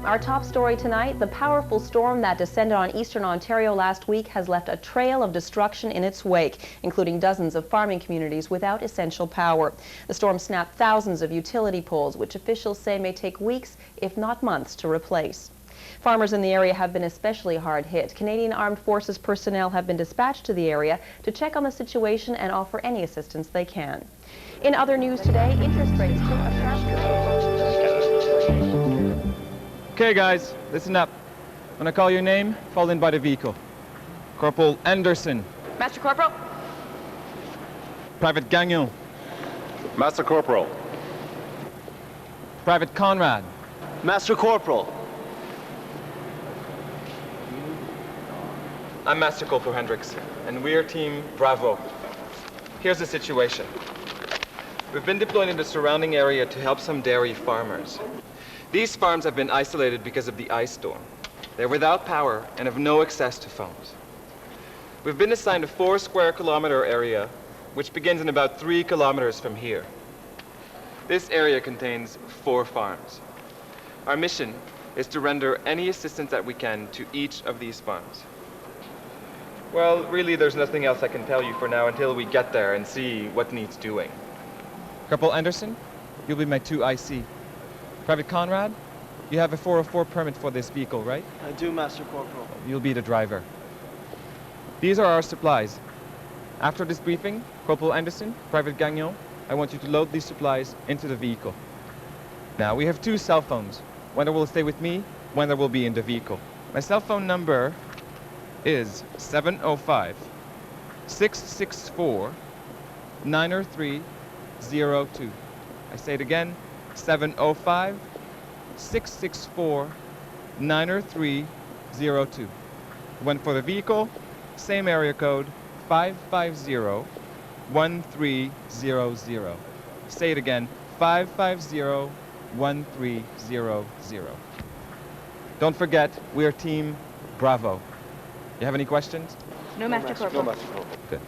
Our top story tonight, the powerful storm that descended on eastern Ontario last week has left a trail of destruction in its wake, including dozens of farming communities without essential power. The storm snapped thousands of utility poles, which officials say may take weeks, if not months, to replace. Farmers in the area have been especially hard hit. Canadian Armed Forces personnel have been dispatched to the area to check on the situation and offer any assistance they can. In other news today, interest rates took a sharp... Okay guys, listen up. When I call your name, fall in by the vehicle. Corporal Anderson. Master Corporal. Private Gagnon. Master Corporal. Private Conrad. Master Corporal. I'm Master Corporal Hendricks, and we're Team Bravo. Here's the situation. We've been deployed in the surrounding area to help some dairy farmers. These farms have been isolated because of the ice storm. They're without power and have no access to phones. We've been assigned a 4 square kilometer area, which begins in about 3 kilometers from here. This area contains 4 farms. Our mission is to render any assistance that we can to each of these farms. Well, really, there's nothing else I can tell you for now until we get there and see what needs doing. Corporal Anderson, you'll be my 2 IC. Private Conrad, you have a 404 permit for this vehicle, right? I do, Master Corporal. You'll be the driver. These are our supplies. After this briefing, Corporal Anderson, Private Gagnon, I want you to load these supplies into the vehicle. Now, we have 2 cell phones. One that will stay with me, one that will be in the vehicle. My cell phone number is 705-664-90302. I say it again, 705-664-90302. One for the vehicle, same area code, 550-1300. Say it again, 550-1300. Don't forget, we are Team Bravo. You have any questions? No, Master Corporal. No, Master Corporal. Good.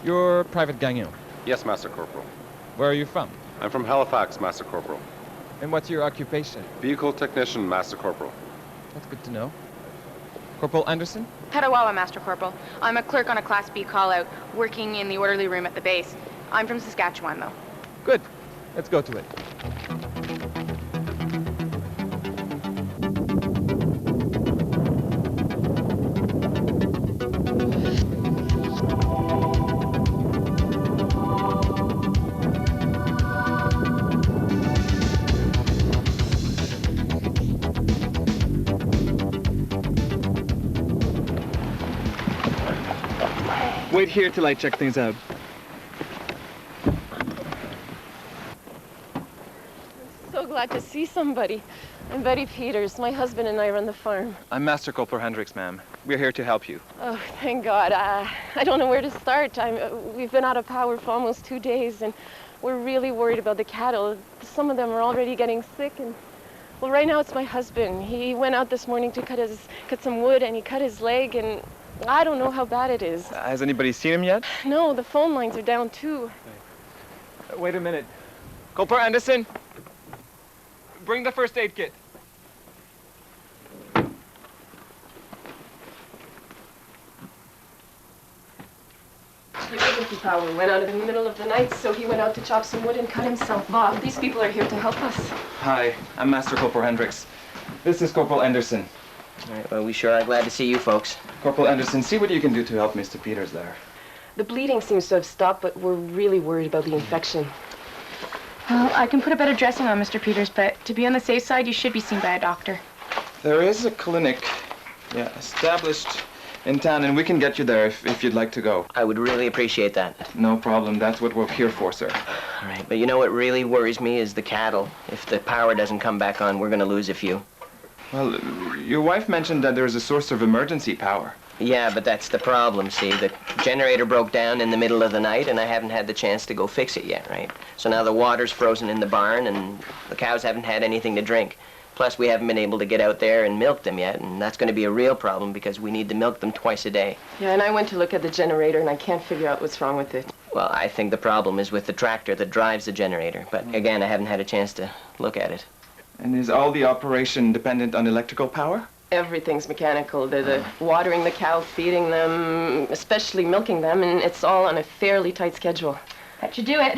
You're Private Gagnon. Yes, Master Corporal. Where are you from? I'm from Halifax, Master Corporal. And what's your occupation? Vehicle technician, Master Corporal. That's good to know. Corporal Anderson? Petawawa, Master Corporal. I'm a clerk on a Class B call-out, working in the orderly room at the base. I'm from Saskatchewan, though. Good. Let's go to it. Wait here till I check things out. So glad to see somebody. I'm Betty Peters. My husband and I run the farm. I'm Master Corporal Hendricks, ma'am. We're here to help you. Oh, thank God. I don't know where to start. We've been out of power for almost 2 days, and we're really worried about the cattle. Some of them are already getting sick, and well, right now it's my husband. He went out this morning to cut some wood, and he cut his leg, and I don't know how bad it is. Has anybody seen him yet? No, the phone lines are down too. Wait a minute. Corporal Anderson, bring the first aid kit. Emergency power went out in the middle of the night, so he went out to chop some wood and cut himself. Bob, these people are here to help us. Hi, I'm Master Corporal Hendricks. This is Corporal Anderson. All right, well, we sure are glad to see you folks. Corporal Anderson, see what you can do to help Mr. Peters there. The bleeding seems to have stopped, but we're really worried about the infection. Well, I can put a better dressing on Mr. Peters, but to be on the safe side, you should be seen by a doctor. There is a clinic, established in town, and we can get you there if you'd like to go. I would really appreciate that. No problem. That's what we're here for, sir. All right, but you know what really worries me is the cattle. If the power doesn't come back on, we're going to lose a few. Well, your wife mentioned that there's a source of emergency power. Yeah, but that's the problem, see. The generator broke down in the middle of the night, and I haven't had the chance to go fix it yet, right? So now the water's frozen in the barn, and the cows haven't had anything to drink. Plus, we haven't been able to get out there and milk them yet, and that's going to be a real problem because we need to milk them twice a day. Yeah, and I went to look at the generator, and I can't figure out what's wrong with it. Well, I think the problem is with the tractor that drives the generator, but again, I haven't had a chance to look at it. And is all the operation dependent on electrical power? Everything's mechanical. The watering the cow, feeding them, especially milking them, and it's all on a fairly tight schedule. That should do it.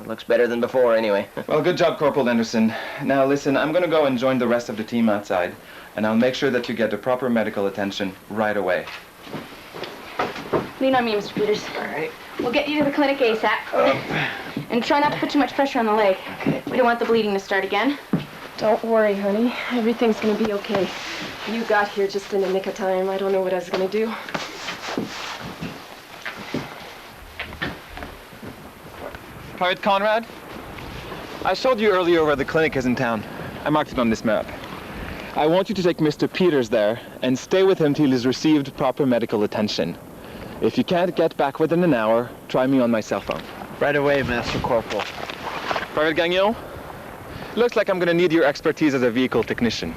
It looks better than before, anyway. Well, good job, Corporal Anderson. Now, listen, I'm going to go and join the rest of the team outside, and I'll make sure that you get the proper medical attention right away. Lean on me, Mr. Peters. All right. We'll get you to the clinic ASAP. And try not to put too much pressure on the leg. We don't want the bleeding to start again. Don't worry, honey. Everything's gonna be okay. You got here just in the nick of time. I don't know what I was gonna do. Private Conrad, I showed you earlier where the clinic is in town. I marked it on this map. I want you to take Mr. Peters there and stay with him till he's received proper medical attention. If you can't get back within an hour, try me on my cell phone. Right away, Master Corporal. Private Gagnon, looks like I'm going to need your expertise as a vehicle technician.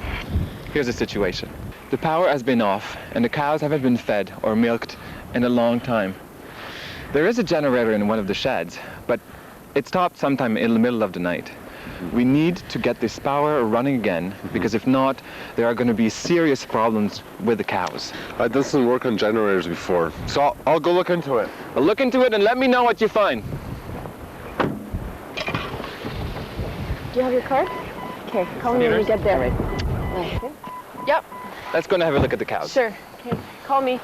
Here's the situation. The power has been off, and the cows haven't been fed or milked in a long time. There is a generator in one of the sheds, but it stopped sometime in the middle of the night. We need to get this power running again, because if not, there are going to be serious problems with the cows. I did some work on generators before, so I'll go look into it. Well, look into it and let me know what you find. Do you have your card? Okay, call me when you get there. Right. Yep, Let's go and have a look at the cows. sure. Okay, call me.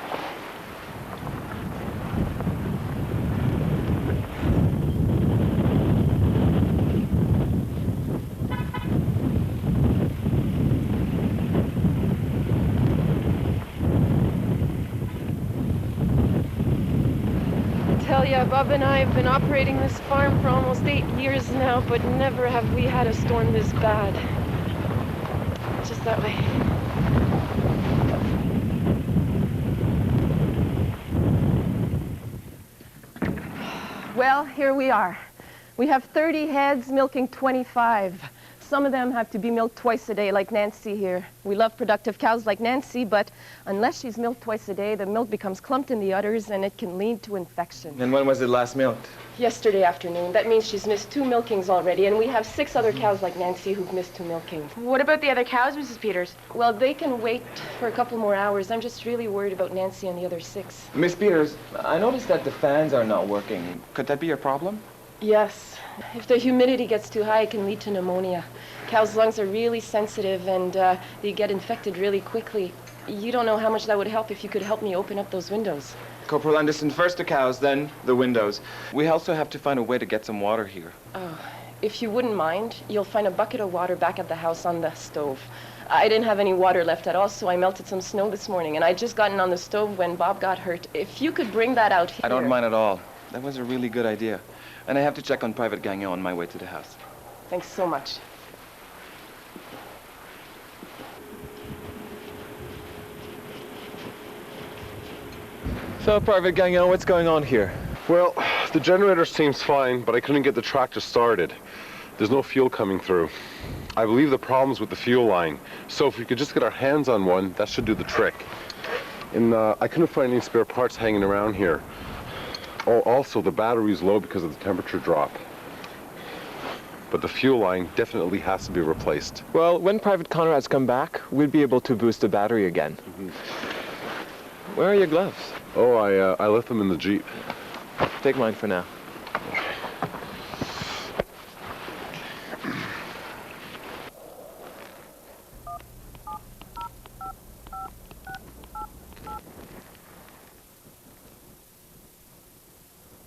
Tell ya, Bob and I have been operating this farm for almost 8 years now, but never have we had a storm this bad. Just that way. Well, here we are. We have 30 heads milking 25. Some of them have to be milked twice a day, like Nancy here. We love productive cows like Nancy, but unless she's milked twice a day, the milk becomes clumped in the udders and it can lead to infection. And when was it last milked? Yesterday afternoon. That means she's missed 2 milkings already, and we have 6 other cows like Nancy who've missed 2 milkings. What about the other cows, Mrs. Peters? Well, they can wait for a couple more hours. I'm just really worried about Nancy and the other 6. Miss Peters, I noticed that the fans are not working. Could that be a problem? Yes. If the humidity gets too high, it can lead to pneumonia. Cows' lungs are really sensitive, and they get infected really quickly. You don't know how much that would help if you could help me open up those windows. Corporal Anderson, first the cows, then the windows. We also have to find a way to get some water here. Oh, if you wouldn't mind, you'll find a bucket of water back at the house on the stove. I didn't have any water left at all, so I melted some snow this morning, and I'd just gotten on the stove when Bob got hurt. If you could bring that out here... I don't mind at all. That was a really good idea. And I have to check on Private Gagnon on my way to the house. Thanks so much. So, Private Gagnon, what's going on here? Well, the generator seems fine, but I couldn't get the tractor started. There's no fuel coming through. I believe the problem's with the fuel line. So if we could just get our hands on one, that should do the trick. And I couldn't find any spare parts hanging around here. Oh, also, the battery's low because of the temperature drop. But the fuel line definitely has to be replaced. Well, when Private Conrad's come back, we'll be able to boost the battery again. Where are your gloves? Oh, I left them in the Jeep. Take mine for now.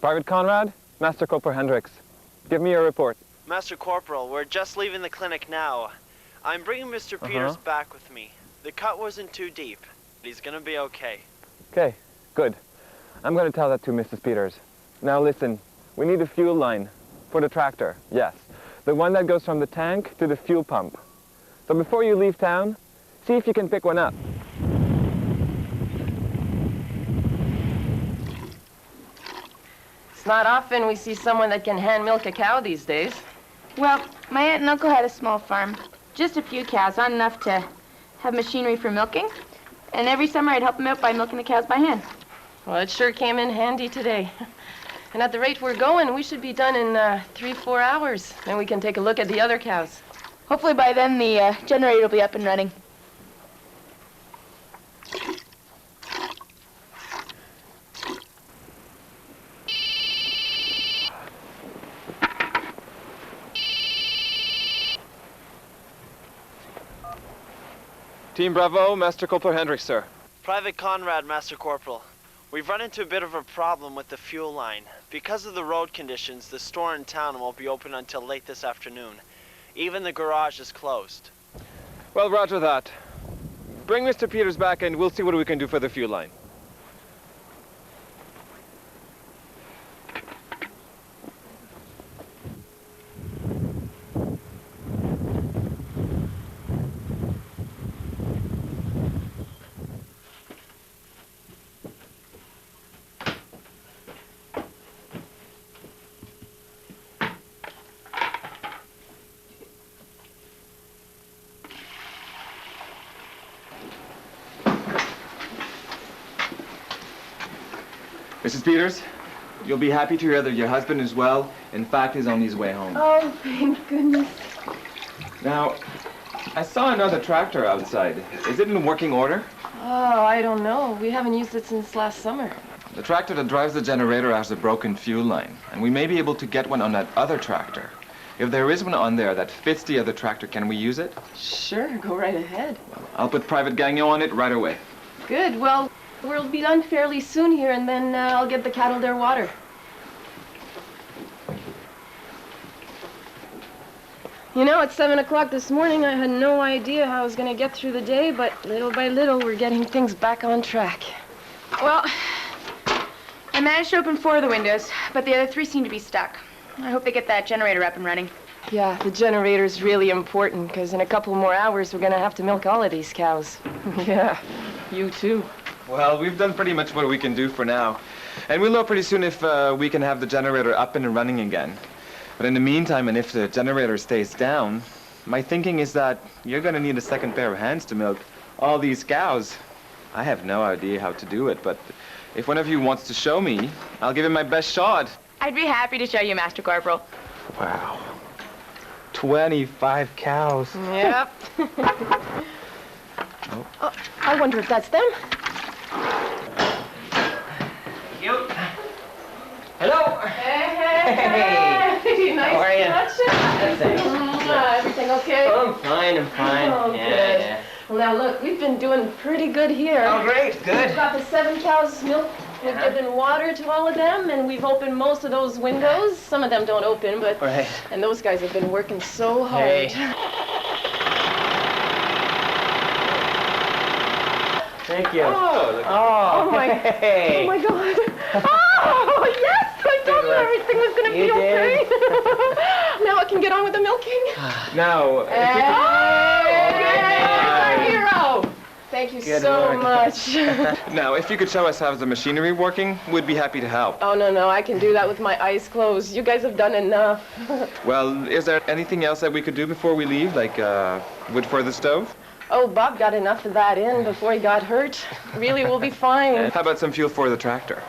Private Conrad, Master Corporal Hendricks. Give me your report. Master Corporal, we're just leaving the clinic now. I'm bringing Mr. Peters back with me. The cut wasn't too deep. He's gonna be okay. Okay, good. I'm going to tell that to Mrs. Peters. Now listen, we need a fuel line for the tractor, yes. The one that goes from the tank to the fuel pump. So before you leave town, see if you can pick one up. It's not often we see someone that can hand milk a cow these days. Well, my aunt and uncle had a small farm. Just a few cows, not enough to have machinery for milking. And every summer I'd help them out by milking the cows by hand. Well, it sure came in handy today. And at the rate we're going, we should be done in 3-4 hours. Then we can take a look at the other cows. Hopefully by then the generator will be up and running. Team Bravo, Master Corporal Hendricks, sir. Private Conrad, Master Corporal. We've run into a bit of a problem with the fuel line. Because of the road conditions, the store in town won't be open until late this afternoon. Even the garage is closed. Well, roger that. Bring Mr. Peters back and we'll see what we can do for the fuel line. Mrs. Peters, you'll be happy to hear that your husband is well. In fact, he's on his way home. Oh, thank goodness. Now, I saw another tractor outside. Is it in working order? Oh, I don't know. We haven't used it since last summer. The tractor that drives the generator has a broken fuel line, and we may be able to get one on that other tractor. If there is one on there that fits the other tractor, can we use it? Sure, go right ahead. I'll put Private Gagnon on it right away. Good. Well, we'll be done fairly soon here, and then I'll get the cattle their water. You know, at 7 o'clock this morning, I had no idea how I was going to get through the day, but little by little, we're getting things back on track. Well, I managed to open 4 of the windows, but the other 3 seem to be stuck. I hope they get that generator up and running. Yeah, the generator's really important, because in a couple more hours, we're going to have to milk all of these cows. Yeah, you too. Well, we've done pretty much what we can do for now. And we'll know pretty soon if we can have the generator up and running again. But in the meantime, and if the generator stays down, my thinking is that you're going to need a second pair of hands to milk all these cows. I have no idea how to do it, but if one of you wants to show me, I'll give it my best shot. I'd be happy to show you, Master Corporal. Wow. 25 cows. Yep. Oh, I wonder if that's them. You. Hello. Hey. Nice How are you? Thanks. Everything okay? Oh, I'm fine. Oh, Yeah, good. yeah. Well, now look, we've been doing pretty good here. Oh, great. We've Good. got the 7 cows milked. We've given water to all of them, and we've opened most of those windows. Some of them don't open, but... Right. And those guys have been working so hard. Hey. Thank you. Oh my! Hey. Oh my God! Oh yes! I told you everything was going to be You okay. did. Now I can get on with the milking. Now, if you Hey, you're a hero! Thank you Good so work. much. now, if you could show us how the machinery working, we'd be happy to help. Oh no, I can do that with my eyes closed. You guys have done enough. Well, is there anything else that we could do before we leave, like wood for the stove? Oh, Bob got enough of that in before he got hurt. Really, we'll be fine. How about some fuel for the tractor?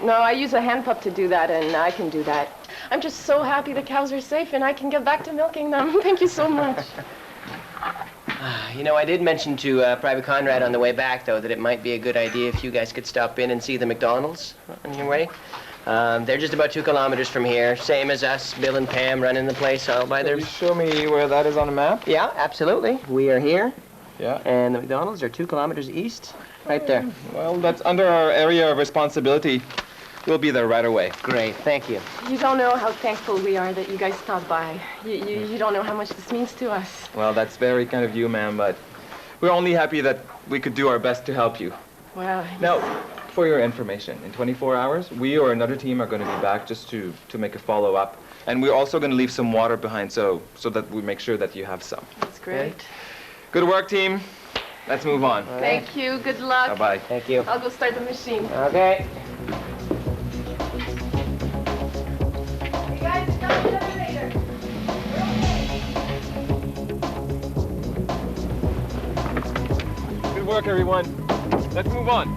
No, I use a hand pump to do that, and I can do that. I'm just so happy the cows are safe, and I can get back to milking them. Thank you so much. You know, I did mention to Private Conrad on the way back, though, that it might be a good idea if you guys could stop in and see the McDonald's on your way. They're just about 2 kilometers from here, same as us, Bill and Pam running the place all by their... Can you show me where that is on the map? Yeah, absolutely. We are here, Yeah. and the McDonald's are 2 kilometers east, right there. Well, that's under our area of responsibility. We'll be there right away. Great, thank you. You don't know how thankful we are that you guys stopped by. You don't know how much this means to us. Well, that's very kind of you, ma'am, but we're only happy that we could do our best to help you. Wow. Now, for your information, in 24 hours, we or another team are going to be back just to make a follow-up. And we're also going to leave some water behind so that we make sure that you have some. That's great. Good work, team. Let's move on. Thank you. Good luck. Bye-bye. Thank you. I'll go start the machine. Okay. You guys, stop the generator. Good work, everyone. Let's move on.